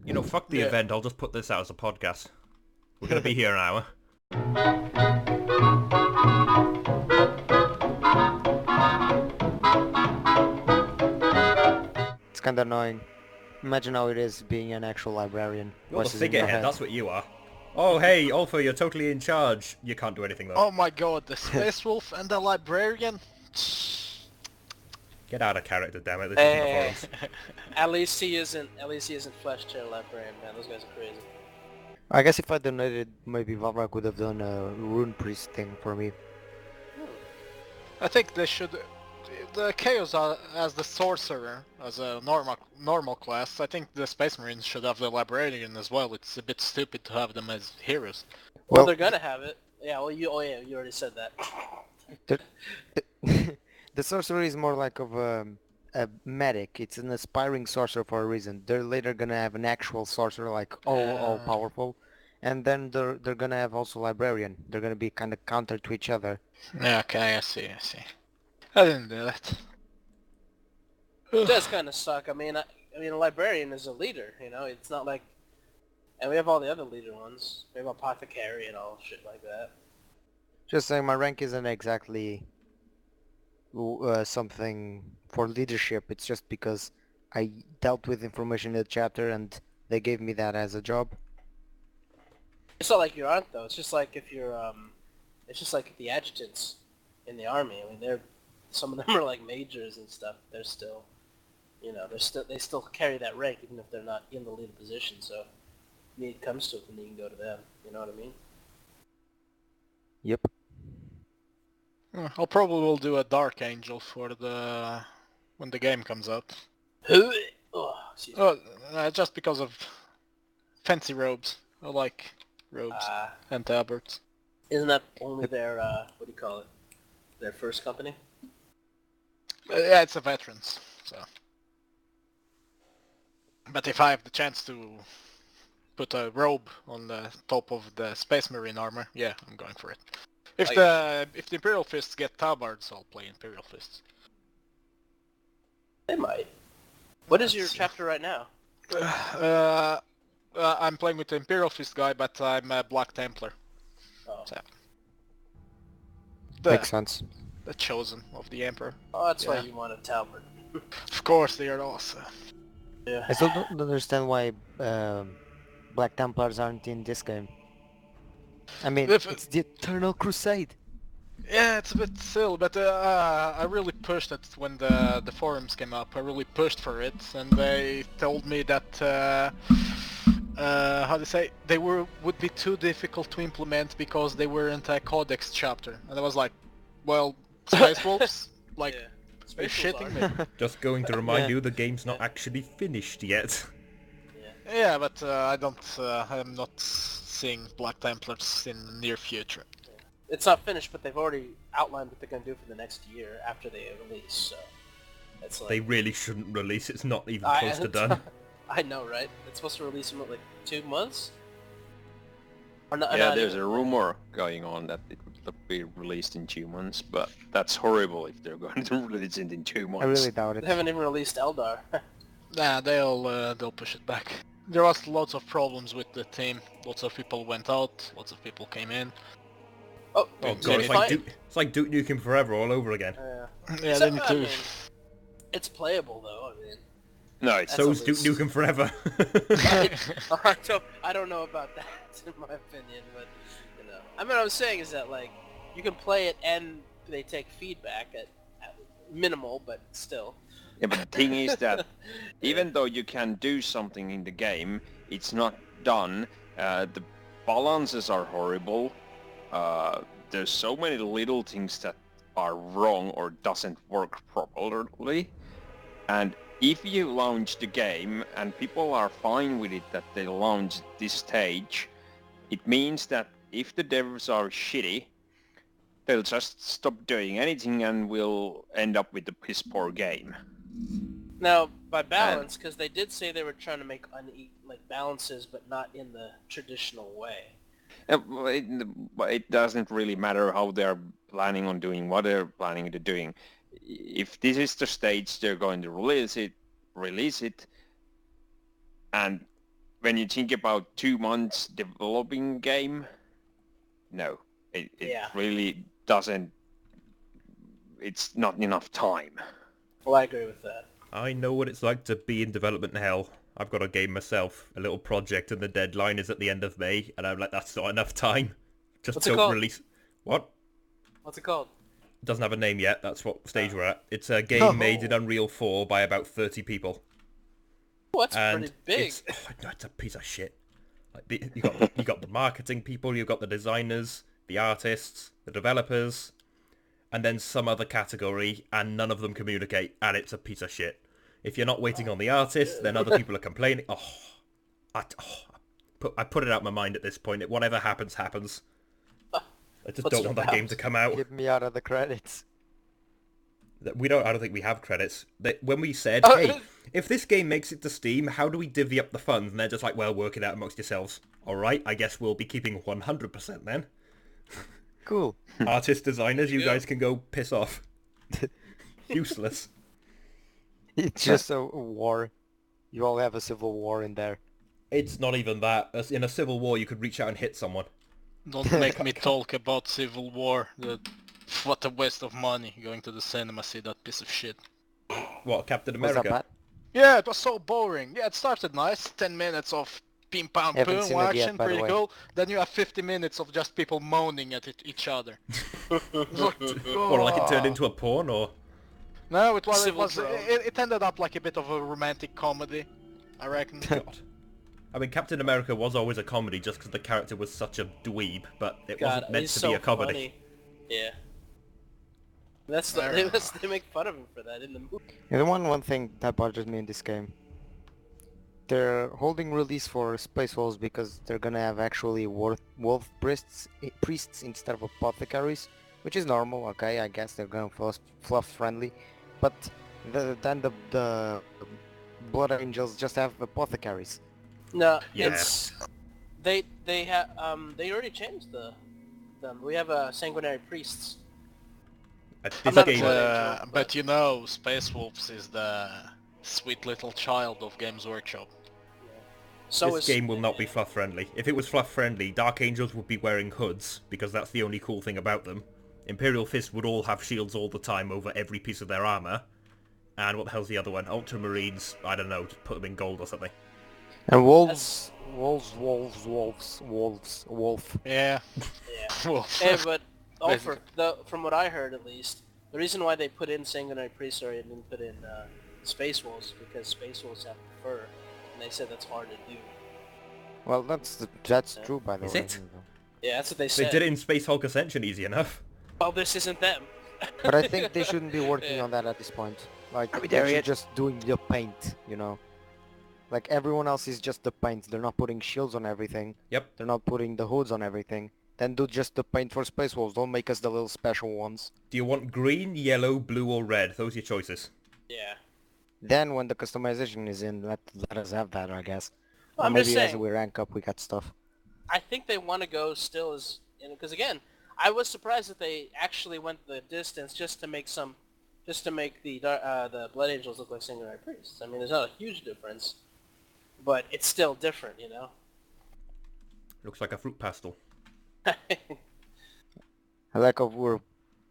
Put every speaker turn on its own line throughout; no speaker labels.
You know, fuck the event, I'll just put this out as a podcast. We're going to be here an hour.
It's kinda annoying. Imagine how it is being an actual librarian.
You're the
Voices in your
figurehead,
head.
that's what you are. Oh, hey, Alpha, you're totally in charge. You can't do anything, though.
Oh my god, the Space Wolf and the Librarian?
Get out of character, damn it. This isn't the forums.
At least he isn't Flesh Tail Librarian, man. Those guys are crazy.
I guess if I donated, maybe Valra could have done a rune priest thing for me.
I think they should... The Queuesade as the Sorcerer, as a normal class, I think the Space Marines should have the Librarian as well. It's a bit stupid to have them as heroes.
Well, they're gonna have it. Yeah, well, you already said that.
The sorcerer is more like of a medic. It's an aspiring sorcerer for a reason. They're later gonna have an actual sorcerer, like all powerful, and then they're gonna have also librarian. They're gonna be kind of counter to each other.
Yeah, okay, I see. I didn't do that.
It does kind of suck. I mean, a librarian is a leader. You know, it's not like, and we have all the other leader ones. We have apothecary and all shit like that.
Just saying, my rank isn't exactly something for leadership. It's just because I dealt with information in the chapter and they gave me that as a job.
It's not like you aren't though. It's just like if you're it's just like the adjutants in the army. I mean, some of them are like majors and stuff. They're still, you know, they still carry that rank even if they're not in the leader position. So if need comes to it, then you can go to them. You know what I mean?
Yep.
I'll probably will do a Dark Angel for the... when the game comes out. Just because of fancy robes. I like robes and tabards.
Isn't that only their, what do you call it? Their first company?
Yeah, it's a veterans, so... But if I have the chance to put a robe on the top of the Space Marine armor, yeah, I'm going for it. If the Imperial Fists get tabards, I'll play Imperial Fists.
They might. What is your chapter right now?
I'm playing with the Imperial Fist guy, but I'm a Black Templar.
Oh.
So,
Makes sense.
the chosen of the Emperor.
Oh, that's why you want a Talbot.
Of course, they are awesome.
Yeah.
I still don't understand why Black Templars aren't in this game. I mean, it's the Eternal Crusade.
Yeah, it's a bit silly, but I really pushed it when the forums came up. I really pushed for it, and they told me that how to say, they would be too difficult to implement because they weren't a codex chapter. And I was like, well, Space Wolves, like,
yeah.
you're shitting me.
Just going to remind you, the game's not actually finished yet.
Yeah, but I'm not seeing Black Templars in the near future.
It's not finished, but they've already outlined what they're going to do for the next year after they release, so... It's like...
They really shouldn't release, it's not even close to done.
I know, right? It's supposed to release in, like, 2 months? Or
There's a rumor going on that it would be released in 2 months, but that's horrible if they're going to release it in 2 months.
I really doubt it.
They haven't even released Eldar.
Nah, they'll push it back. There was lots of problems with the team. Lots of people went out, lots of people came in.
Oh
god, it's like Duke Nukem Forever all over again.
Yeah, they need to...
It's playable though, I mean...
No, it's
So is Duke Nukem Forever.
I don't know about that, in my opinion, but, you know... I mean, what I'm saying is that, like, you can play it and they take feedback at minimal, but still.
Yeah, but the thing is that even though you can do something in the game, it's not done. The balances are horrible. There's so many little things that are wrong or doesn't work properly. And if you launch the game and people are fine with it that they launch this stage, it means that if the devs are shitty, they'll just stop doing anything and we'll end up with a piss poor game.
Now, by balance, because they did say they were trying to make balances, but not in the traditional way.
It doesn't really matter how they're planning on doing what they're planning to doing. If this is the stage they're going to release it, and when you think about 2 months developing game, no, it
Yeah.
really doesn't. It's not enough time.
Well, I agree with that.
I know what it's like to be in development hell. I've got a game myself, a little project, and the deadline is at the end of May, and I'm like, that's not enough time. Just
What's it
don't
called?
release... What?
What's it called?
Doesn't have a name yet, that's what stage we're at. It's a game made in Unreal 4 by about 30 people.
Oh, that's
And
pretty big.
it's, no, it's a piece of shit. Like, you got the marketing people, you've got the designers, the artists, the developers, and then some other category, and none of them communicate, and it's a piece of shit. If you're not waiting on the artist, then other people are complaining. I put it out of my mind at this point. Whatever happens, happens. I just
What's
don't
it
want that
about?
game to come out.
Get me out of the credits.
I don't think we have credits. When we said,
Oh,
hey, if this game makes it to Steam, how do we divvy up the funds? And they're just like, well, work it out amongst yourselves. Alright, I guess we'll be keeping 100% then.
Cool.
Artist designers, you guys can go piss off. Useless.
It's just a war. You all have a civil war in there.
It's not even that. In a civil war, you could reach out and hit someone.
Don't make me talk about Civil War. What a waste of money going to the cinema see that piece of shit.
What, Captain
Was that
America?
bad?
Yeah, it was so boring. Yeah, it started nice. 10 minutes of pim pam
Haven't
boom
seen it yet,
action,
by the
pretty
way.
cool. Then you have 50 minutes of just people moaning at each other.
Or like it turned into a porn, or...
No, it
Civil drone.
it ended up like a bit of a romantic comedy, I reckon.
God. I mean, Captain America was always a comedy just because the character was such a dweeb, but it
God,
wasn't meant
he's
to
so
be a comedy.
funny. Yeah. That's
Fair
the,
enough.
they make fun of him for that in the movie.
And one thing that bothers me in this game. They're holding release for Space Wolves because they're gonna have actually wolf priests instead of apothecaries, which is normal, okay, I guess they're gonna fluff friendly. But then the Blood Angels just have apothecaries.
No,
Yeah.
it's they already changed them. We have sanguinary priests.
This
not
game,
sure.
But you know, Space Wolves is the sweet little child of Games Workshop.
So
this game will not be fluff friendly. If it was fluff friendly, Dark Angels would be wearing hoods, because that's the only cool thing about them. Imperial Fist would all have shields all the time over every piece of their armor. And what the hell's the other one? Ultramarines, I don't know, just put them in gold or something.
And
That's-
wolf.
Yeah.
Yeah.
Well,
Hey, but Ulfr, from what I heard at least, the reason why they put in sanguinary priests and didn't put in space wolves is because space wolves have fur, and they said that's hard to do.
Well, that's true, by the
Is
way.
it?
Yeah, that's what they
They
said.
did it in Space Hulk Ascension easy enough.
Well, this isn't them.
But I think they shouldn't be working
Yeah.
on that at this point. Like,
Are we
they're
there yet?
just doing the paint, you know? Like, everyone else is just the paint. They're not putting shields on everything.
Yep.
They're not putting the hoods on everything. Then do just the paint for Space Wolves. Don't make us the little special ones.
Do you want green, yellow, blue, or red? Those are your choices.
Yeah.
Then when the customization is in, let us have that, I guess.
Well,
Or
I'm
maybe
just
as
saying.
we rank up, we got stuff.
I think they want to go still as, because again, I was surprised that they actually went the distance just to make the Blood Angels look like sanguinary priests. I mean, there's not a huge difference, but it's still different, you know.
Looks like a fruit pastel.
I like how we're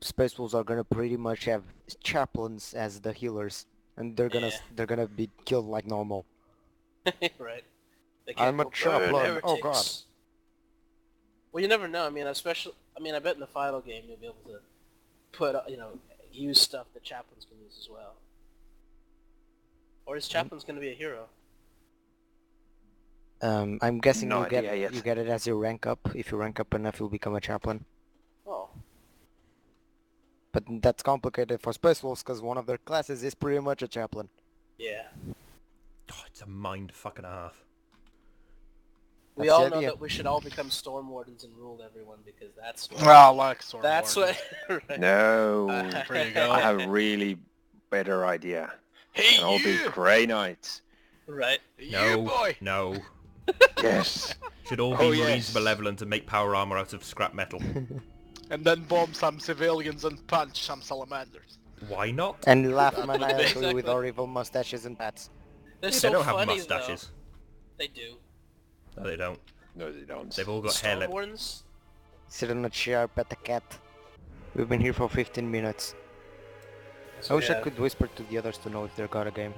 Space Wolves are gonna pretty much have chaplains as the healers, and they're gonna
Yeah.
they're gonna be killed like normal.
Right. They
I'm a
go, "Burn
chaplain. Oh,
heretics." Well, you never know. I mean, I bet in the final game you'll be able to put, use stuff that chaplains can use as well. Or is chaplains going to be a hero?
I'm guessing
No
you get
idea yet.
you get it as you rank up. If you rank up enough, you'll become a chaplain.
Oh,
But that's complicated for Space Wolves because one of their classes is pretty much a chaplain.
yeah.
Oh, it's a mind fucking half.
We
That's
all
the
know
idea.
that we should all become Storm Wardens and rule everyone because that's what...
I like Storm
that's
Warden.
what... right.
No,
There you go.
I have a really better idea.
Hey,
And I'll be
you!
Grey Knights.
Right.
You
No,
boy!
no.
Yes.
Should all be
Oh,
Marines
yes.
malevolent and make power armor out of scrap metal.
And then bomb some civilians and punch some salamanders.
Why not?
And laugh maniacally
Exactly.
with our evil mustaches and bats.
They're
They
so
don't have
funny,
mustaches.
though. They do.
No, they don't.
No, they don't.
They've all got hair lip.
Stormwardens?
Sit on a chair, pet the cat. We've been here for 15 minutes. I wish I could whisper to the others to know if they got a game.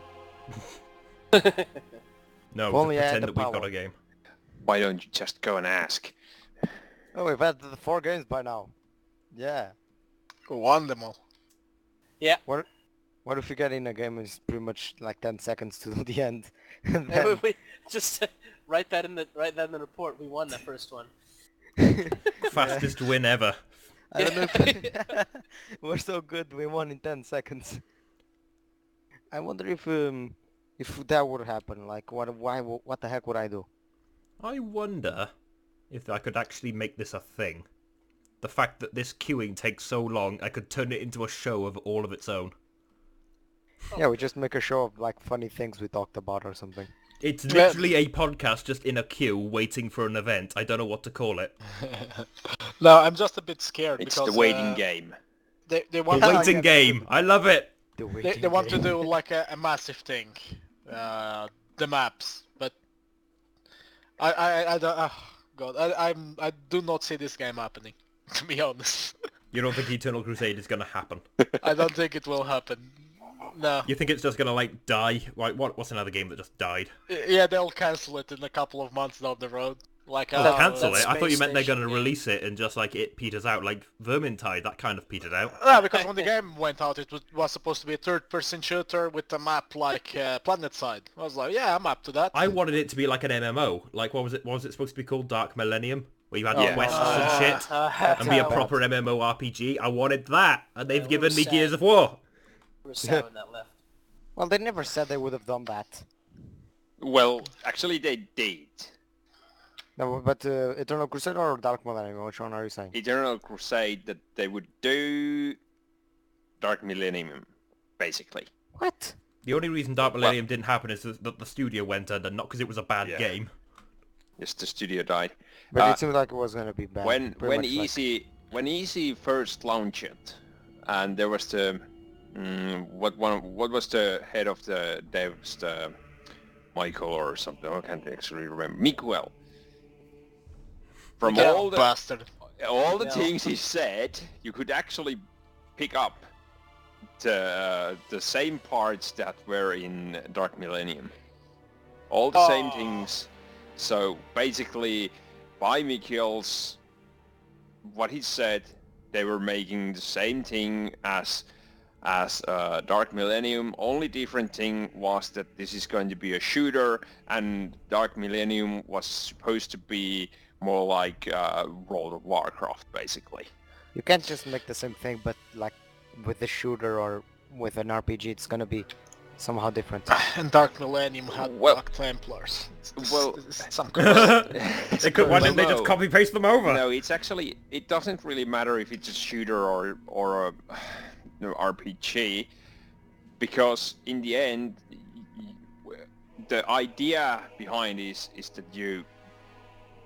No,
If
just
only I had
pretend
the
that we've got
power.
a game.
Why don't you just go and ask?
Oh, we've had the 4 games by now. Yeah.
Won them all.
What if you get in a game and it's pretty much like 10 seconds to the end? And
Hey,
then...
we just write that in the report. We won that first one.
Fastest win ever.
I don't know if... We're so good, we won in 10 seconds. I wonder if that would happen, like what the heck would I do?
I wonder if I could actually make this a thing. The fact that this queuing takes so long, I could turn it into a show of all of its own.
Yeah, we just make a show of like funny things we talked about or something.
It's literally a podcast just in a queue waiting for an event. I don't know what to call it.
No, I'm just a bit scared
It's
because
the waiting game.
They
The
want
waiting game. I love it.
they want to do like a massive thing, the maps, but I don't. Oh God, I do not see this game happening. To be honest,
You don't think Eternal Crusade is going to happen?
I don't think it will happen. No.
You think it's just going to like die? Like what's another game that just died?
Yeah, they'll cancel it in a couple of months down the road. Like
They'll cancel
that
it? I thought you
Space
meant they're going to
Station
release it and just like it peters out, like Vermintide, that kind of petered out.
Yeah, because when the game went out, it was supposed to be a third-person shooter with a map like PlanetSide. I was like, yeah, I'm up to that.
I wanted it to be like an MMO. Like what was it supposed to be called? Dark Millennium? Where you had
Yeah.
quests and shit? And be a proper MMORPG. I wanted that, and they've
Yeah,
given me
sad.
Gears of War.
We're sad when that left.
Well, they never said they would have done that.
Well, actually they did.
No, but Eternal Crusade or Dark Millennium, which one are you saying?
Eternal Crusade that they would do Dark Millennium, basically.
What?
The only reason Dark Millennium didn't happen is that the studio went under, not because it was a bad
Yeah.
game.
Yes, the studio died.
But it seemed like it was gonna be bad.
When
Pretty much like-
when Easy first launched it, and there was the what was the head of the devs, the Michael or something, I can't actually remember. Miguel. From
Yeah,
all the
bastard.
Yeah.
things he said, you could actually pick up the same parts that were in Dark Millennium. All the same things. So basically, by Mikhail's, what he said, they were making the same thing as Dark Millennium. Only different thing was that this is going to be a shooter, and Dark Millennium was supposed to be more like World of Warcraft, basically.
You can't just make the same thing, but like with a shooter or with an RPG, it's gonna be somehow different.
And Dark Millennium had
Well-
Dark Templars.
Well-
It's some
Why didn't they just copy paste them over?
No, it's actually, it doesn't really matter if it's a shooter or a RPG, because in the end, the idea behind is that you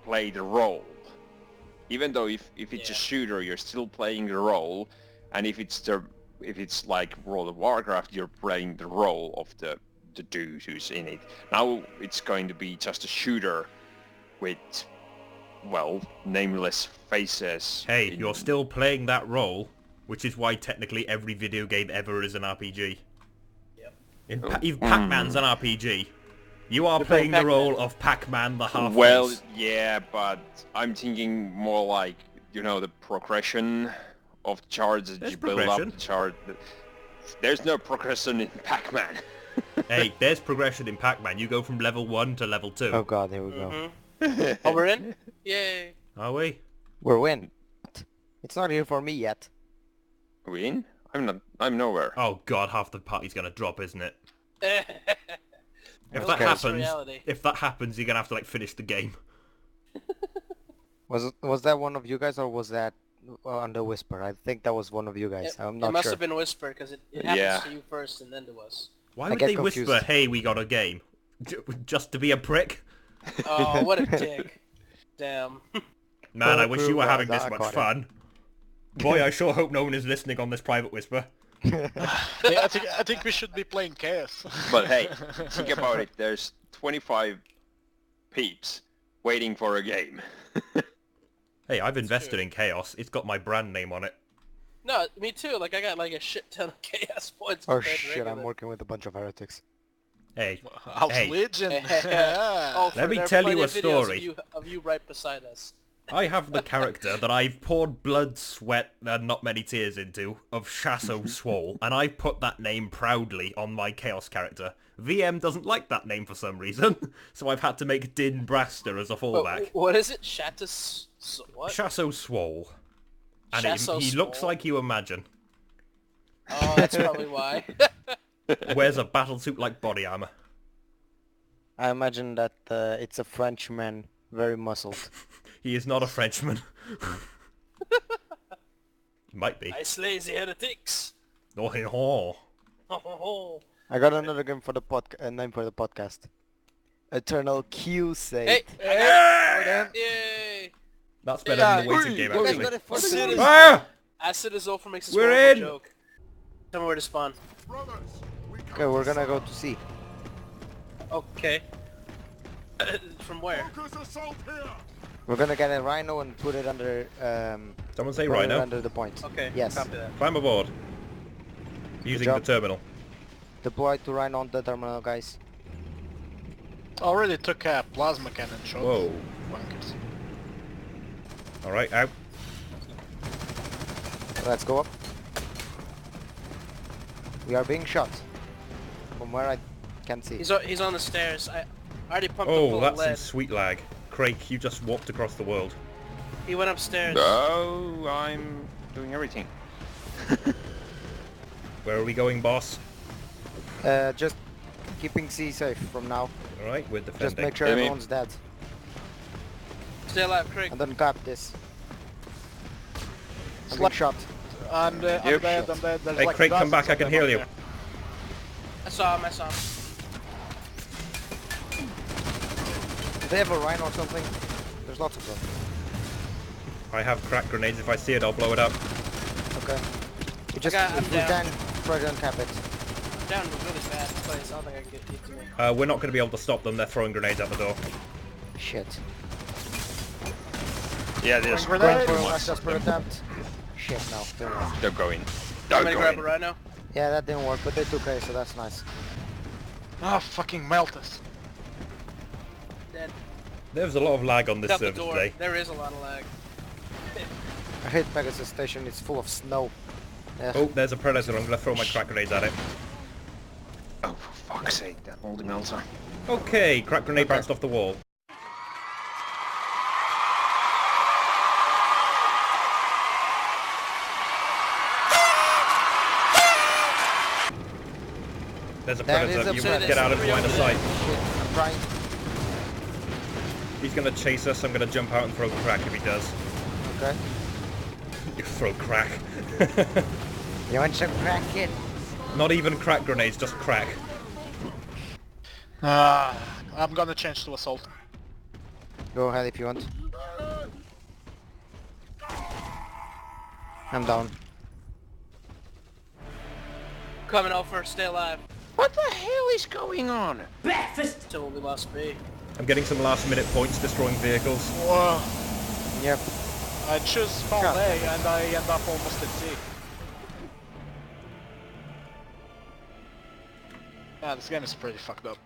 play the role. Even though if it's a
Yeah.
shooter, you're still playing the role, and if it's like World of Warcraft, you're playing the role of the dude who's in it. Now it's going to be just a shooter with, well, nameless faces.
Hey, you're still playing that role, which is why technically every video game ever is an RPG.
Yep.
Even Pac-Man's an RPG. You are
You're
playing
playing
the role
Pac-Man.
of Pac-Man the half
Well,
face.
yeah, but I'm thinking more like, you know, the progression of charts that
There's
you build
progression.
up. Chart. There's no progression in Pac-Man.
Hey, there's progression in Pac-Man. You go from level 1 to level 2.
Oh god, here we go.
Oh, we're in? Yay.
Are we?
We're in. It's not here for me yet.
We in? I'm not. I'm nowhere.
Oh god, half the party's gonna drop, isn't it? If
Okay.
that happens,
Reality.
if that happens, you're gonna have to like finish the game.
Was that one of you guys or was that under Whisper? I think that was one of you guys. I'm
It
not
must
sure.
have been Whisper, because it happens
Yeah.
to you first and then to us.
Why
I
would
get
they
confused.
whisper, "Hey, we got a game," just to be a prick?
Oh, what a dick. Damn.
Man, I
Oh,
wish you were
cool,
having
guys,
this
I
much
caught it.
fun. Boy, I sure hope no one is listening on this private whisper.
I think we should be playing Chaos.
But hey, think about it. There's 25 peeps waiting for a game.
Hey, I've invested
true.
in Chaos. It's got my brand name on it.
No, me too. Like, I got like a shit ton of chaos points.
Oh
compared to
shit, I'm
regular.
working with a bunch of heretics.
Hey,
House
Hey.
Legion.
Oh,
Let me
there are
tell you
plenty
a
of videos
story.
of you right beside us.
I have the character that I've poured blood, sweat, and not many tears into, of Shas'O Swoll, and I put that name proudly on my Chaos character. VM doesn't like that name for some reason, so I've had to make Din Braster as a fallback.
What is it? Shatus? What?
Shas'O Swoll. And
Shas'O
he looks
Swoll?
like you imagine.
Oh, that's probably why.
Wears a battlesuit like body armor.
I imagine that it's a Frenchman, very muscled.
He is not a Frenchman. He might be.
I slay the heretics.
Oh, hey, oh.
I got another game for the name for the podcast. Eternal Queuesade.
Hey!
Yeah.
Yay!
That's better than the waiting game,
You guys
actually.
got it for
Acid
the
is,
Ah!
Acid is over makes a
We're
small
in!
joke. Tell me where to spawn.
Okay, we're gonna go to C.
Okay. From where?
We're gonna get a rhino and put it under
Someone say
put it
Rhino.
under the point.
Okay.
Yes.
Copy that.
Climb aboard. Using the
job.
terminal.
Deploy to rhino on the terminal, guys.
Already took a plasma cannon shot.
Whoa.
Wankers.
Alright, out.
Let's go up. We are being shot. From where I can see.
He's on the stairs. I already pumped him
Oh,
full of
that's some
lead.
sweet lag. Craig, you just walked across the world.
He went upstairs.
Oh, I'm doing everything.
Where are we going, boss?
Just keeping C safe from now.
Alright, we're
Just
defending.
make sure
Hey, mate.
everyone's dead.
Stay alive, Craig.
And then cap this. I'm being
Slap.
shot.
I'm dead,
Yep.
I'm dead. There's
Hey,
like
Craig, come
dozens
back, I
of
can
them
heal
up
you.
there.
I saw him.
Do they have a rhino or something? There's lots of them.
I have crack grenades. If I see it, I'll blow it up.
Okay. We just,
I'm
if we
down.
can, try to uncap it.
I'm down in a really bad place. I don't think I can get you to me.
We're not going to be able to stop them. They're throwing grenades out the door.
Shit.
Yeah, there's
Going
Going
Grenade.
for a
too
last
much of
desperate
them.
attempt. Shit, no. They're not.
They're going.
I'm
They're
gonna grab a
going.
rhino.
Yeah, that didn't work, but they took A, so that's nice.
Ah, fucking melt us.
Dead.
There's a lot of lag on this
Out the
server
door.
today.
There is a lot of lag.
I hate Pegasus Station, it's full of snow. Ugh.
Oh, there's a predator. I'm going to throw my crack grenades at it.
Oh, for fuck's sake, that moldy melter.
Okay, crack grenade bounced off the wall. There's a
There is
predator.
a
You
predator.
get out of line of sight.
Shit, I'm trying.
He's going to chase us. I'm going to jump out and throw crack if he does.
Okay.
You throw crack.
You want some crack, kid?
Not even crack grenades, just crack.
Ah, I'm gonna change to assault.
Go ahead if you want. I'm down.
Coming over. Stay alive.
What the hell is going on?
Till we lost B.
I'm getting some last minute points destroying vehicles.
Whoa.
Yep.
I choose spawn
God.
A and I end up almost at C. Yeah, this game is pretty fucked up.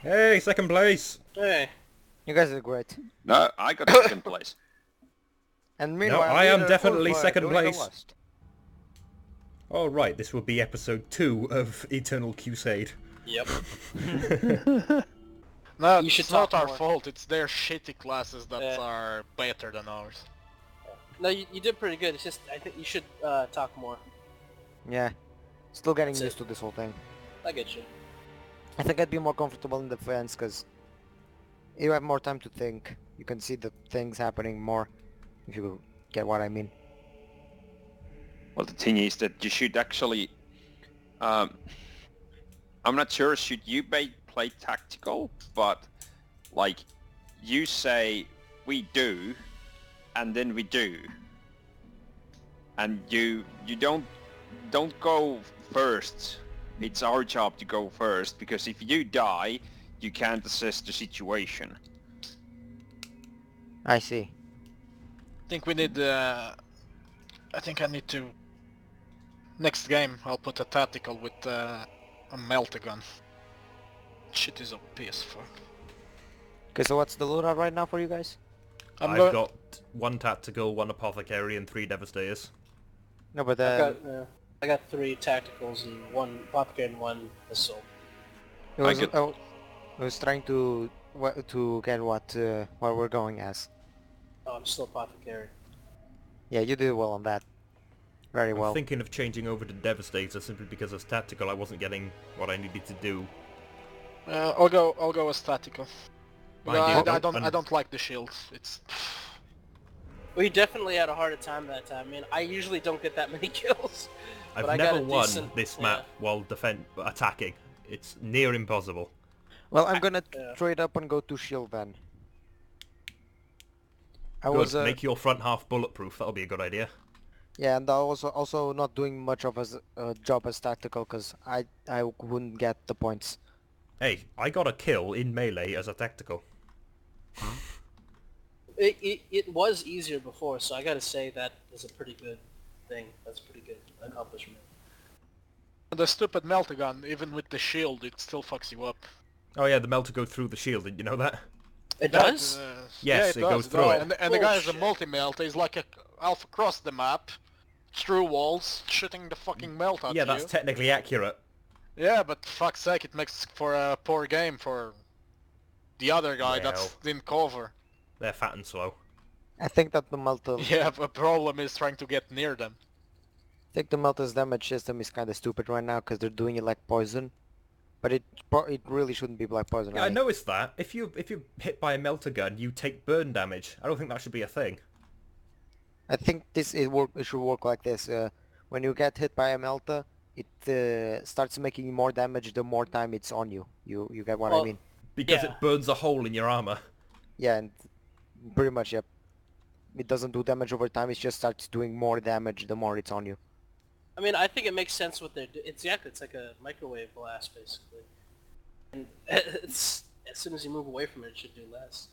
Hey, second place!
Hey.
You guys are great.
No, I got second place.
And meanwhile,
I am
leader
definitely
Fulford
second
doing the
place.
worst.
Alright, this will be episode 2 of Eternal Queuesade.
Yep.
No,
You should
it's not
talk
our
more.
fault, it's their shitty classes that
Yeah.
are better than ours.
No, you did pretty good. It's just I think you should talk more.
Yeah. Still getting
That's
used
it.
to this whole thing.
I get you.
I think I'd be more comfortable in defense because you have more time to think. You can see the things happening more, if you get what I mean.
Well, the thing is that you should actually... I'm not sure, should you play tactical? But, like, you say, we do, and then we do. And you don't go first. It's our job to go first, because if you die, you can't assess the situation.
I see.
I think we need. I think I need to. Next game, I'll put a tactical with a meltagun. Shit is OP as fuck.
Okay, so what's the loadout right now for you guys?
I've got 1 tactical, 1 apothecary, and 3 devastators.
No, but
I got 3 tacticals and 1 apothecary and 1 assault.
I was trying to get what we're going as.
Oh, I'm still apothecary.
Yeah, you did well on that. Very
I'm
well.
thinking of changing over to devastator simply because as tactical I wasn't getting what I needed to do.
I'll go as tactical.
Mind you,
I don't like the shields. It's.
We definitely had a harder time that time. I mean, I usually don't get that many kills.
I've
but I got
never
a
won
decent-
this
yeah.
map while attacking. It's near impossible.
Well, I'm gonna
Yeah.
trade up and go to shield then. I
Good,
was
make your front half bulletproof, that'll be a good idea.
yeah, and I was also not doing much of a job as tactical because I wouldn't get the points.
Hey, I got a kill in melee as a tactical.
It was easier before, so I gotta say that is a pretty good thing. That's a pretty good accomplishment.
The stupid meltagun, even with the shield, it still fucks you up.
Oh yeah, the melter goes through the shield, did you know that?
It does?
Yes,
yeah,
it goes
does.
through it.
And the guy has a
Bullshit.
multi-melt. He's like a elf across the map, through walls, shooting the fucking melt out
Yeah,
of
that's
you.
technically accurate.
Yeah, but fuck's sake, it makes for a poor game for the other guy that's in cover.
They're fat and slow.
I think that the Malta
Yeah, the problem is trying to get near them.
I think the Malta's damage system is kind of stupid right now because they're doing it like poison, but it really shouldn't be like poison.
Yeah, I
really.
noticed that. If you're hit by a melter gun, you take burn damage. I don't think that should be a thing.
I think it should work like this. When you get hit by a Melta, it starts making more damage the more time it's on you. You get what I
Well,
mean?
Because
Yeah.
it burns a hole in your armor.
Yeah, and pretty much, yep. It doesn't do damage over time, it just starts doing more damage the more it's on you.
I mean, I think it makes sense what they're doing. It's like a microwave blast, basically. And it's as soon as you move away from it, it should do less.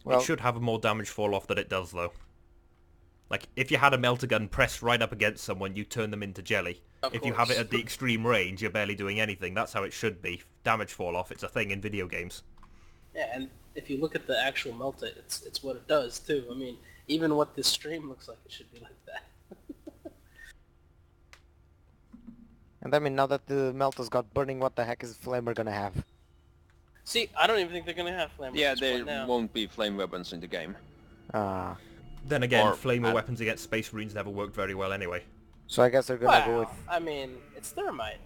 Well,
It should have a more damage fall off than it does, though. Like, if you had a melter gun pressed right up against someone, you turn them into jelly.
Of
If you have it
course.
at the extreme range, you're barely doing anything. That's how it should be. Damage fall off, it's a thing in video games.
Yeah, and if you look at the actual Melta, it's what it does too. I mean, even what this stream looks like, it should be like that.
and I mean, now that the Melta's got burning, what the heck is Flamer gonna have?
See, I don't even think they're gonna have flammers.
Yeah,
at this
there
point now.
won't be flame weapons in the game.
Ah,
Then again,
Or-
flamer weapons against space marines never worked very well anyway.
so I guess they're gonna go
Wow,
with...
I mean, it's thermite.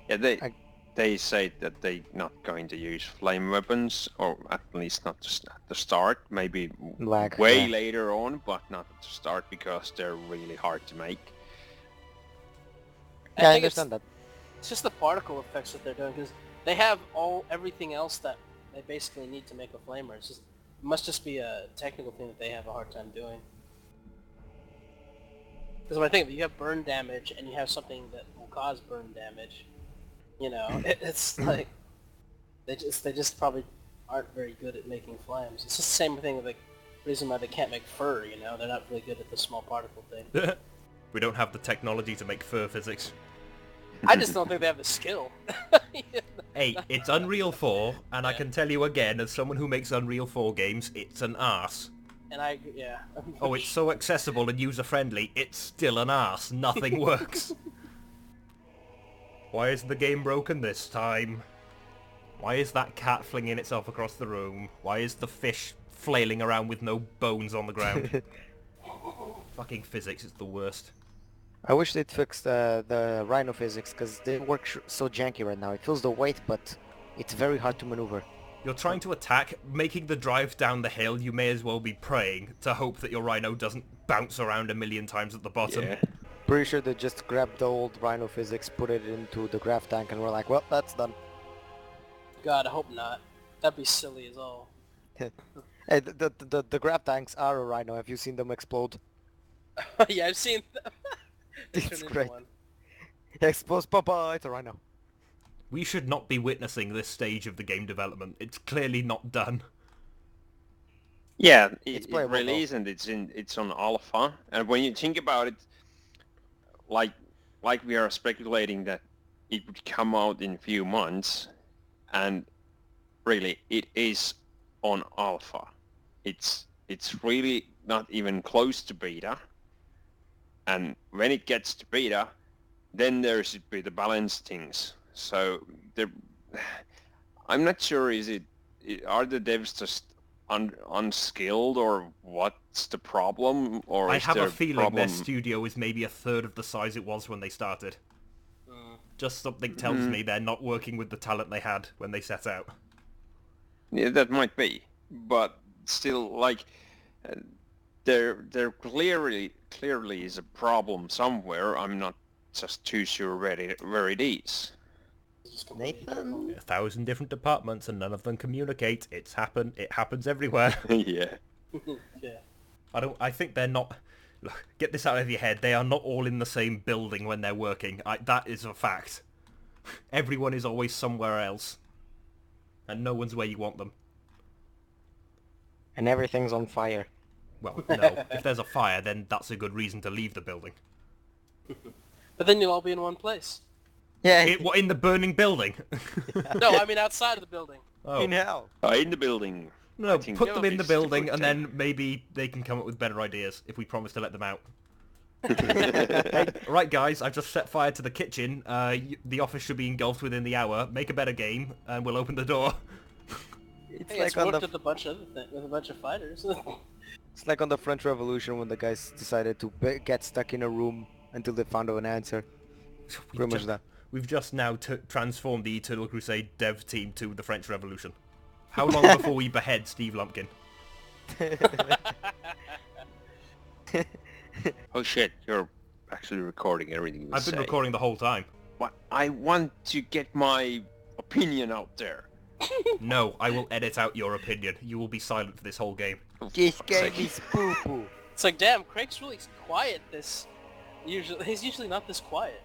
Yeah,
I-
they say that they're not going to use flame weapons, or at least not at the start. Maybe
Like,
way
yeah.
later on, but not at the start because they're really hard to make.
Yeah, I
think
understand that.
It's just the particle effects that they're doing, because they have everything else that they basically need to make a flamer. It must just be a technical thing that they have a hard time doing. Because when I think of it, you have burn damage, and you have something that will cause burn damage. You know, it's like they just probably aren't very good at making flames. It's just the same thing with the reason why they can't make fur. You know, they're not really good at the small particle thing.
We don't have the technology to make fur physics.
I just don't think they have the skill. You know?
Hey, it's Unreal 4, and I
Yeah.
can tell you again, as someone who makes Unreal 4 games, it's an arse.
And yeah.
Oh, it's so accessible and user-friendly, it's still an arse. Nothing works. Why is the game broken this time? Why is that cat flinging itself across the room? Why is the fish flailing around with no bones on the ground? Fucking physics is the worst.
I wish they'd fix the Rhino physics, because they work so janky right now. It feels the weight, but it's very hard to maneuver.
You're trying to attack, making the drive down the hill, you may as well be praying to hope that your Rhino doesn't bounce around a million times at the bottom.
Yeah.
Pretty sure they just grabbed the old Rhino physics, put it into the graph tank, and we're like, well, that's done.
God, I hope not. That'd be silly as all.
Hey, the graph tanks are a Rhino. Have you seen them explode?
Yeah, I've seen them. They
It's
turn into
great.
one.
Explode, Papa! It's a Rhino.
We should not be witnessing this stage of the game development. It's clearly not done.
Yeah,
It's
it
playable
really
though.
isn't. It's on alpha, and when you think about it, like we are speculating that it would come out in a few months, and really it is on alpha. It's really not even close to beta, and when it gets to beta, then there's the balance things. So there, I'm not sure. Are the devs just unskilled, or what's the problem, or
I
is
have
there
a feeling
problem?
their studio is maybe a third of the size it was when they started. Just something tells me they're not working with the talent they had when they set out.
Yeah, that might be, but still, like, uh, there clearly is a problem somewhere. I'm not just too sure where it is.
Nathan?
1,000 different departments and none of them communicate. It happens everywhere.
Yeah.
Yeah.
I think they're not... Look, get this out of your head. They are not all in the same building when they're working. That is a fact. Everyone is always somewhere else. And no one's where you want them.
And everything's on fire.
Well, no. If there's a fire, then that's a good reason to leave the building.
But then you'll all be in one place.
Yeah,
What, in the burning building?
No, I mean outside of the building.
Oh.
in hell.
In the building.
No,
think
put
that
them
would
in
be
the building
super
and then maybe they can come up with better ideas if we promise to let them out. Right, guys, I've just set fire to the kitchen. The office should be engulfed within the hour. Make a better game and we'll open the door.
It's
Hey,
like
it's
on
worked
the
with a bunch of with a bunch of fighters.
it's like on the French Revolution when the guys decided to get stuck in a room until they found an answer. Pretty much that.
We've just now transformed the Eternal Crusade dev team to the French Revolution. How long before we behead Steve Lumpkin?
Oh shit! You're actually recording everything you
I've been
say.
recording the whole time.
What? I want to get my opinion out there.
No, I will edit out your opinion. You will be silent for this whole game.
This
fuck's
game
sake.
is poo-poo.
It's like, damn, Craig's really quiet. He's usually not this quiet.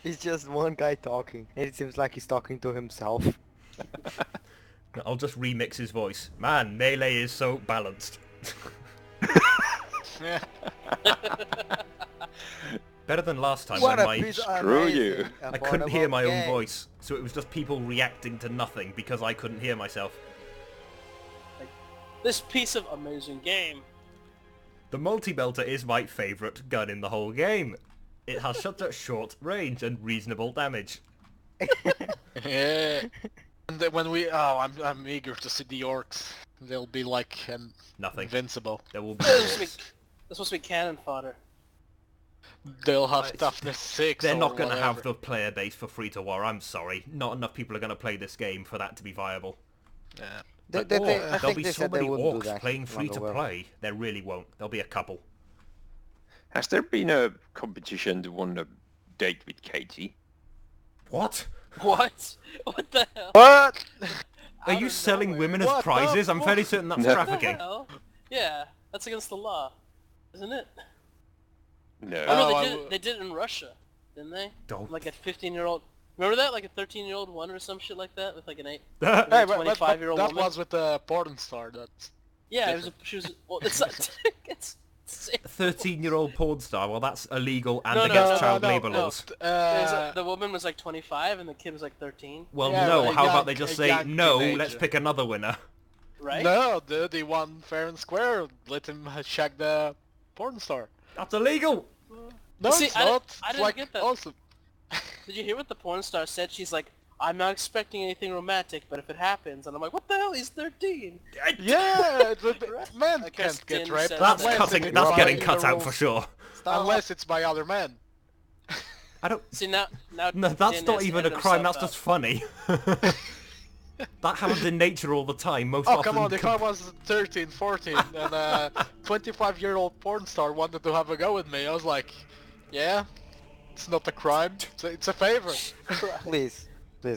It's just one guy talking, and it seems like he's talking to himself.
I'll just remix his voice. Man, Melee is so balanced. Better than last time
What
when
a piece of
Screw
amazing
you.
I couldn't hear my own
game.
voice, so it was just people reacting to nothing because I couldn't hear myself.
This piece of amazing game.
The multi-belter is my favourite gun in the whole game. It has such a short range and reasonable damage.
Yeah. And then when I'm eager to see the orcs. They'll be like
Nothing.
invincible.
There will be
That's supposed to be cannon fodder.
They'll have toughness 6.
They're
or
not going to have
whatever.
the player base for free-to-war, I'm sorry. Not enough people are going to play this game for that to be viable.
Yeah.
But
I
there'll
think
be
they
so
said they
many
wouldn't do
orcs
that
playing
around the
free-to-play. There really won't. There'll be a couple.
Has there been a competition to win a date with Katie?
What?
What? What the hell?
What?
Are
Out
you
of
selling
nowhere.
women as
What the
prizes? I'm
fuck?
fairly certain that's
No.
What the
trafficking.
hell? Yeah, that's against the law, isn't it?
No.
Oh, no,
Oh,
they did it in Russia, didn't they?
Don't.
Like a 15-year-old. Remember that? Like a 13-year-old won or some shit like that with like an 8.
Hey,
a
but
25-year-old
that
woman.
was with the porn star. That's
Yeah, it was. She was. Well, it's not. It's.
13-year-old porn star, well that's illegal and
No, no,
against
no,
child
no,
labour
no.
laws.
The woman was like 25 and the kid was like 13.
Well
Yeah,
no,
but
how
a
about they
young-
just
a
say,
young
no,
teenager.
let's pick another winner.
Right?
No, they won fair and square. Let him shag the porn star.
That's illegal!
No,
See,
it's
I didn't-
not.
I
It's
didn't
like
get that.
awesome.
Did you hear what the porn star said? She's like, I'm not expecting anything romantic, but if it happens, and I'm like, what the hell? He's 13.
Yeah, men
I
can't
guess
get
Din
raped
says
That's
that.
unless
cutting,
it's
that's
by-
getting
the
cut out
rules.
for sure.
unless it's by other men.
I don't...
See now
No, that's
Din
not
has
even a
edited
crime,
himself
that's just
out.
funny. That happens in nature all the time, most
Oh
often...
come on, if I was 13, 14 and a 25-year-old porn star wanted to have a go with me, I was like, yeah, it's not a crime, it's a favor.
Please,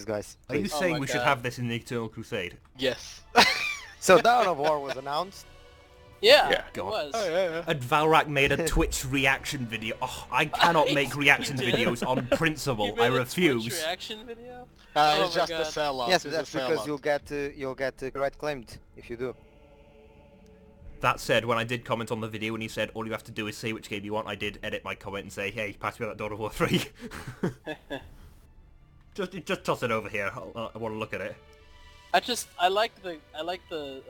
guys.
Are you
Please.
Oh
saying
my
we should
God.
have this in the Eternal Crusade?
Yes.
So Dawn of War was announced.
Yeah,
Yeah.
it
God.
was.
Oh yeah.
And Valrak made a Twitch reaction video. Oh, I cannot make reaction
You did?
videos on
You
principle.
made
I
a Twitch
refuse.
reaction video?
It's
Oh my
just a
God.
sellout.
Yes,
it's
that's
a
because
sellout.
you'll get right claimed if you do.
That said, when I did comment on the video and he said all you have to do is say which game you want, I did edit my comment and say, hey, pass me that Dawn of War 3. just toss it over here. I want to look at it.
I like the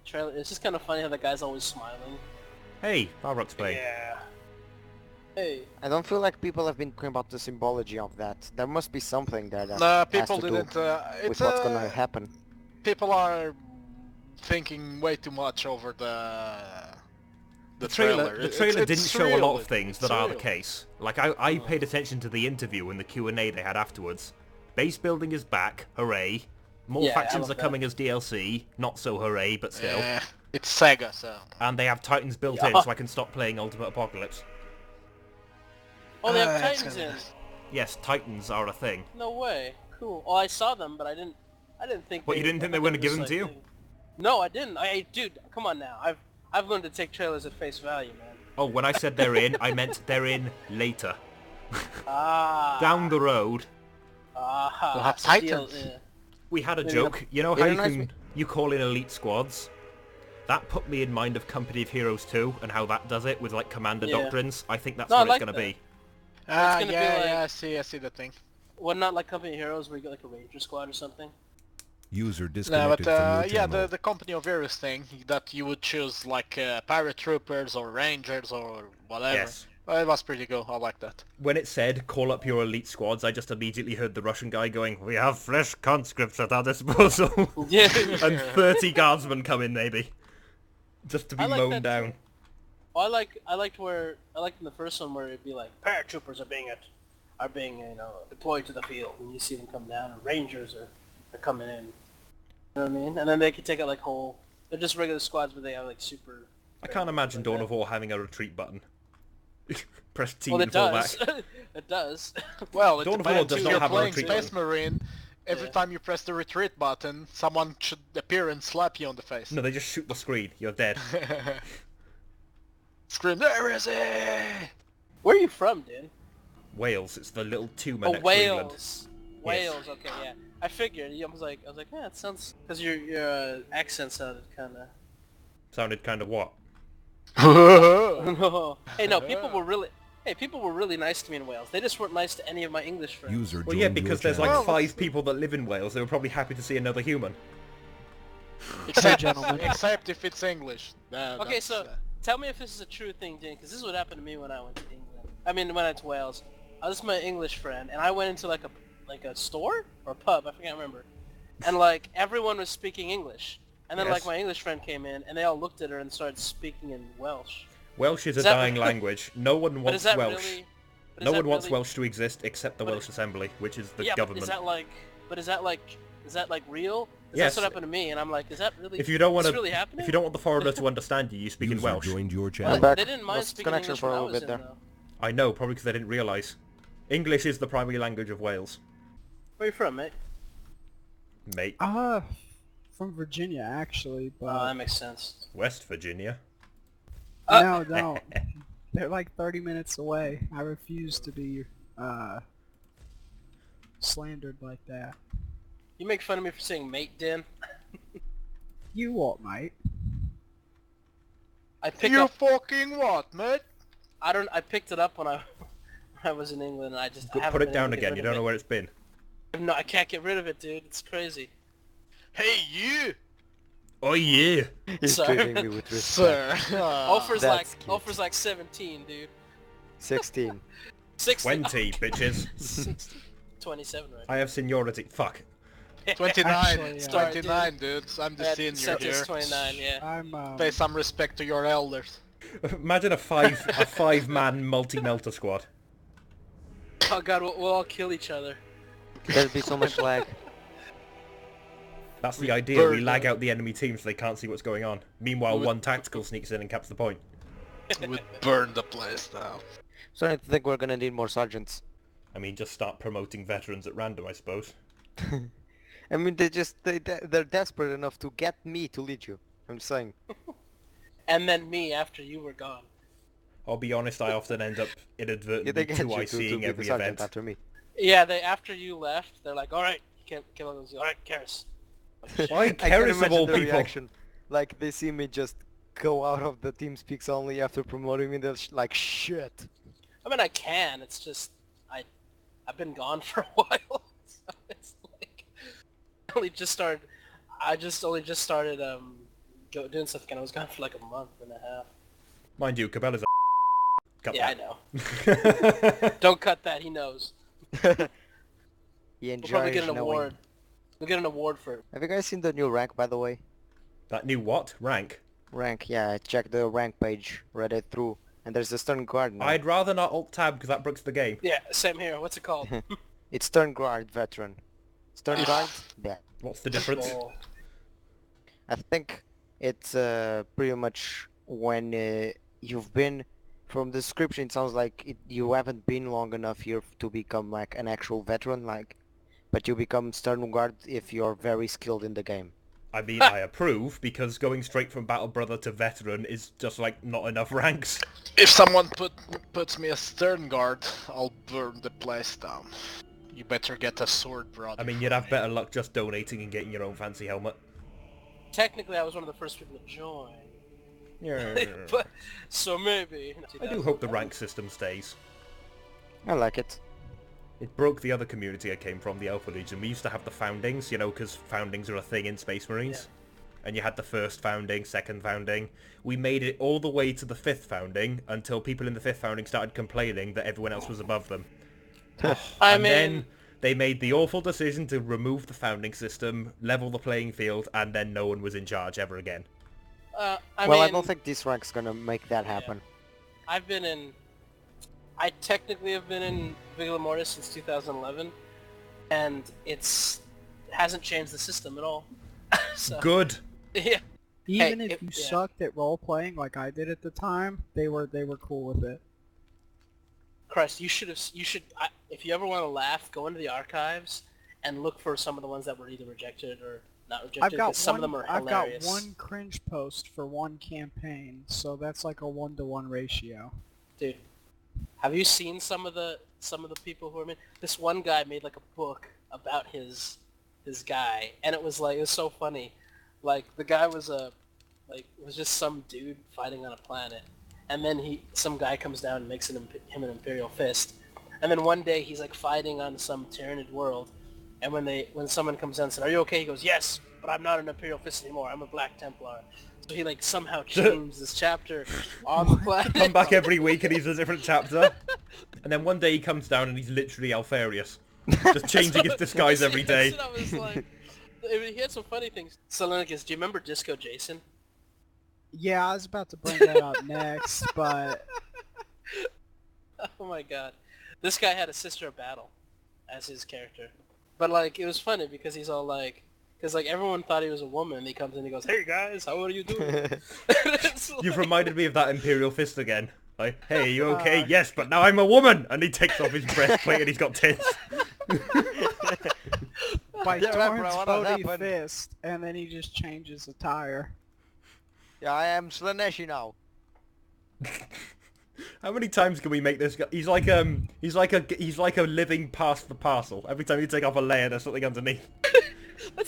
trailer. It's just kind of funny how the guy's always smiling.
Hey, Balrog's playing.
Yeah. Hey.
I don't feel like people have been talking about the symbology of that. There must be something there that
No,
has
people
to
didn't.
do with what's gonna happen.
People are thinking way too much over the trailer.
The trailer didn't show a lot of things that are the
real.
case. Like, I paid attention to the interview and the Q&A they had afterwards. Base building is back, hooray. More
Yeah, I
factions
love
are coming as DLC, not so hooray, but still.
It's Sega, so...
And they have Titans built in, so I can stop playing Ultimate Apocalypse.
Oh, they have
it's
Titans
gonna
in.
be-
Yes, Titans are a thing.
No way. Cool. Oh, I saw them, but I didn't think.
What, you didn't think they were gonna give them to you?
No, I didn't. Dude, come on now. I've learned to take trailers at face value, man.
Oh, when I said they're in, I meant they're in later.
Ah.
Down the road,
Ah.
We'll have
Steal-
Titans.
yeah.
we had a
Maybe
joke. You know
It
how you
reminds me-
you call in elite squads? That put me in mind of Company of Heroes 2 and how that does it with like commander
Yeah.
doctrines. I think that's
No, I
what it's
like
gonna
that.
be.
Ah,
gonna be
yeah,
like-
yeah, I see the thing.
What, not like Company of Heroes where you get like a Ranger squad or something?
User
No,
disconnected
but
from your
yeah,
channel.
the Company of Heroes thing, that you would choose like paratroopers or rangers or whatever.
Yes.
It was pretty cool, I like that.
When it said call up your elite squads, I just immediately heard the Russian guy going, "We have fresh conscripts at our disposal,"
Yeah.
and 30 guardsmen come in maybe, just to be
I like
mown
that
down.
too. I liked in the first one where it'd be like paratroopers are being deployed to the field, and you see them come down, and Rangers are coming in. You know what I mean? And then they could take out like they're just regular squads, but they have like super.
I can't imagine Dawn of War having a retreat button. Press T
Well,
and
it
fall
does.
back.
It does.
Well, it
Dawn of War
depends.
does
If
not
you're
have a
playing
retreat
Space
button.
Marine, every
Yeah.
time you press the retreat button, someone should appear and slap you on the face.
No, they just shoot the screen. You're dead.
Scream, there is he!
Where are you from, dude?
Wales. It's the little tumour
Oh,
next to England.
Wales. Wales. Okay, yeah. I figured. I was like, yeah, it sounds because your accent sounded kind of.
Sounded kind of what?
No. Hey, no. People were really nice to me in Wales. They just weren't nice to any of my English friends.
User
Well, yeah,
joined your
because there's like
channel.
5 people that live in Wales. They were probably happy to see another human.
Except,
gentlemen.
except if it's English.
Okay, so tell me if this is a true thing, Jane, because this is what happened to me when I went to England. I mean, when I went to Wales. I was with my English friend, and I went into like a store or a pub. I can't remember. And like everyone was speaking English, and then
Yes.
like my English friend came in, and they all looked at her and started speaking in Welsh.
Welsh is a
Is that-
dying language. No one
But
wants
is that
Welsh.
really? but is
No
that
one wants
really-
Welsh to exist except the
but
Welsh Assembly, which is the
Yeah,
government.
but is that like? But is that like real? 'Cause
Yes.
That's what happened to me, and I'm like, is that really?
If you don't want
is
to,
this really happening?
if you don't want the foreigner to understand you, you speak in
User
Welsh.
joined your
Well,
channel.
back.
they didn't mind
Lost
speaking
connection
English
for a
when I
little
was
bit
in,
there.
though.
I know, probably because I didn't realise. English is the primary language of Wales,
Where you from, mate?
mate.
From Virginia actually,
Oh,
but
that makes sense.
West Virginia.
no, they're like 30 minutes away. I refuse to be slandered like that.
You make fun of me for saying mate, Dan.
You what, mate?
I picked
You
up.
fucking what, mate?
I picked it up when I was in England, and I just I haven't
Put it
been
down
able to get
again.
rid
You
of
don't know
it.
where it's been.
No, I can't get rid of it, dude. It's crazy.
Hey, you!
Oh yeah.
He's
Sorry.
treating me with respect.
Sir!
Offers
that's cute.
offers like 17, dude.
16.
16.
20 bitches.
16. 27 right
I have seniority. Fuck.
29,
Actually,
Sorry,
29, dude. I'm the
Yeah,
senior
Celtics
here.
29, yeah.
I'm
Pay some respect to your elders.
Imagine a 5-man multi-melter squad.
Oh god, we'll all kill each other.
There'd be so much lag.
That's the idea. We
burn
lag
them.
out the enemy team so they can't see what's going on. Meanwhile,
We would-
one tactical sneaks in and caps the point.
Would burn the place down.
Starting to think we're gonna need more sergeants.
I mean, just start promoting veterans at random, I suppose.
I mean, they're desperate enough to get me to lead you. I'm saying.
And then me after you were gone.
I'll be honest, I often end up
Yeah,
inadvertently
they get you to
two-ICing
be the
every
sergeant
event.
after me.
Yeah, they after you left, they're like, alright, kill those. Alright, Karis.
Why
I can
Karis of
imagine
all
the
people?
reaction. Like they see me just go out of the team speaks only after promoting me. That's like shit.
I mean, I can. It's just I've been gone for a while, so it's like I only just started. I just only just started doing stuff again. I was gone for like a month and a half.
Mind you, Cabela's a cut
Yeah,
that.
I know. Don't cut that. He knows.
He
We'll probably
enjoys
get an
knowing.
award. We'll get an award for it.
Have you guys seen the new rank, by the way?
That new what? Rank?
Rank, yeah, I checked the rank page, read it through, and there's a Stern Guard now.
I'd rather not alt-tab because that breaks the game.
Yeah, same here. What's it called?
It's Stern Guard Veteran. Stern Guard? Yeah.
What's the difference?
Swoll.
I think it's pretty much when you've been, from the description it sounds like you haven't been long enough here to become like an actual veteran, like, but you become Stern Guard if you're very skilled in the game.
I mean, I approve, because going straight from Battle Brother to Veteran is just like not enough ranks.
If someone puts me a stern guard, I'll burn the place down. You better get a sword, brother.
I mean, you'd have better luck just donating and getting your own fancy helmet.
Technically, I was one of the first people to join.
Yeah.
But, so maybe.
I do hope the rank system stays.
I like it.
It broke the other community I came from, the Alpha Legion. We used to have the foundings, you know, because foundings are a thing in Space Marines. Yeah. And you had the first founding, second founding. We made it all the way to the fifth founding until people in the fifth founding started complaining that everyone else was above them. And then they made the awful decision to remove the founding system, level the playing field, and then no one was in charge ever again.
I don't think this rank's gonna make that happen.
I technically have been in Vigilia Mortis since 2011, and hasn't changed the system at all. So,
Good.
yeah.
Even if you sucked at role playing like I did at the time, they were cool with it.
Christ, you should. If you ever want to laugh, go into the archives and look for some of the ones that were either rejected or not rejected. Some of them are hilarious.
I've got one cringe post for one campaign, so that's like a 1-to-1 ratio.
Dude, have you seen some of the people who are made? This one guy made like a book about his guy, and it was so funny. Like the guy was just some dude fighting on a planet, and then some guy comes down and makes him an Imperial Fist, and then one day he's like fighting on some Tyranid world, and when someone comes down and says, "Are you okay?" he goes, "Yes, but I'm not an Imperial Fist anymore. I'm a Black Templar." So he like somehow changed this chapter on the planet.
Come back every week and he's a different chapter. And then one day he comes down and he's literally Alfarius. Just changing his disguise every day.
That's what I was like. I mean, he had some funny things. Selenicus, do you remember Disco Jason?
Yeah, I was about to bring that up next, but...
Oh my god. This guy had a Sister of Battle as his character. But like, it was funny because he's all like... Because like everyone thought he was a woman, and he comes in and he goes, "Hey guys, how are you doing?"
You've reminded me of that Imperial Fist again. Like, "Hey, you okay?" "Yes, but now I'm a woman!" And he takes off his breastplate and he's got tits.
By
Yeah, remember,
Torrance
I wanna
Bodhi
happen.
Fist, and then he just changes attire.
Yeah, I am Slaneshi now.
How many times can we make this guy? He's like a living past the parcel. Every time you take off a layer, there's something underneath.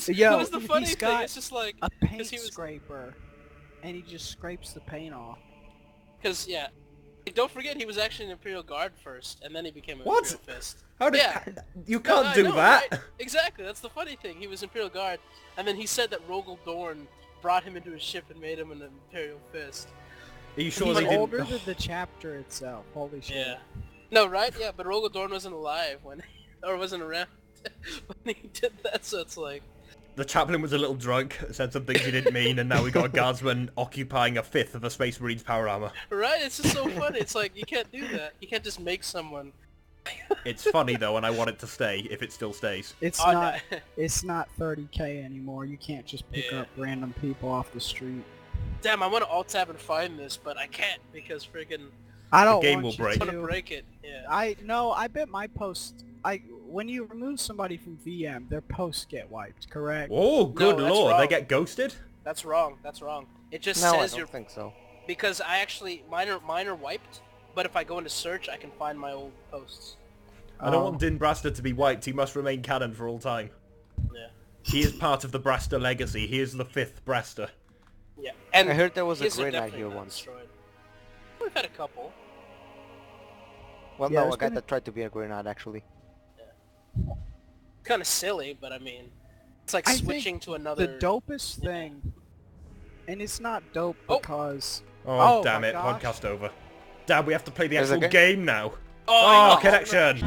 Yo,
that was the funny
he's
thing.
got
It's just like
a paint
'cause he was-
scraper, and he just scrapes the paint off.
Because yeah, don't forget he was actually an Imperial Guard first, and then he became an
What?
Imperial Fist.
How did
Yeah.
you
No,
can't
I
do
know,
that?
right? Exactly. That's the funny thing. He was Imperial Guard, and then he said that Rogel Dorn brought him into his ship and made him an Imperial Fist.
Are you
He's
sure they
older
didn't?
than the chapter itself. Holy shit.
Yeah. No, right? Yeah, but Rogel Dorn wasn't alive or wasn't around when he did that. So it's like,
The chaplain was a little drunk, said some things he didn't mean, and now we got a guardsman occupying a fifth of a Space Marine's power armor.
right? It's just so funny. It's like you can't do that. You can't just make someone.
It's funny though, and I want it to stay if it still stays.
It's
Oh,
not.
no.
It's not 30k anymore. You can't just pick
Yeah.
up random people off the street.
Damn, I want to alt tab and find this, but I can't because friggin'
I don't
game
want
will
you
break.
I want
to.
to break it. Yeah.
I bet my posts. When you remove somebody from VM, their posts get wiped. Correct?
Oh, good
that's
lord, they
wrong.
get ghosted?
That's wrong. That's wrong. It just
No, I
says
don't
you're
think so.
because I actually mine are wiped, but if I go into search, I can find my old posts.
I don't want Din Braster to be wiped, he must remain canon for all time.
Yeah.
He is part of the Braster legacy, he is the fifth Braster.
Yeah, and
I heard there was a
his are
grenade
definitely
here
not
once.
destroyed. We've had a couple.
Well,
Yeah,
no,
there's
a guy
been a-
that tried to be a grenade actually.
Kind of silly, but I mean, it's like
I think
switching to another.
The dopest thing, and it's not dope
Oh.
because...
Oh,
Oh
damn
my
it,
gosh.
podcast over. Damn, we have to play the
There's a
actual
game?
game now.
Oh,
Oh, connection!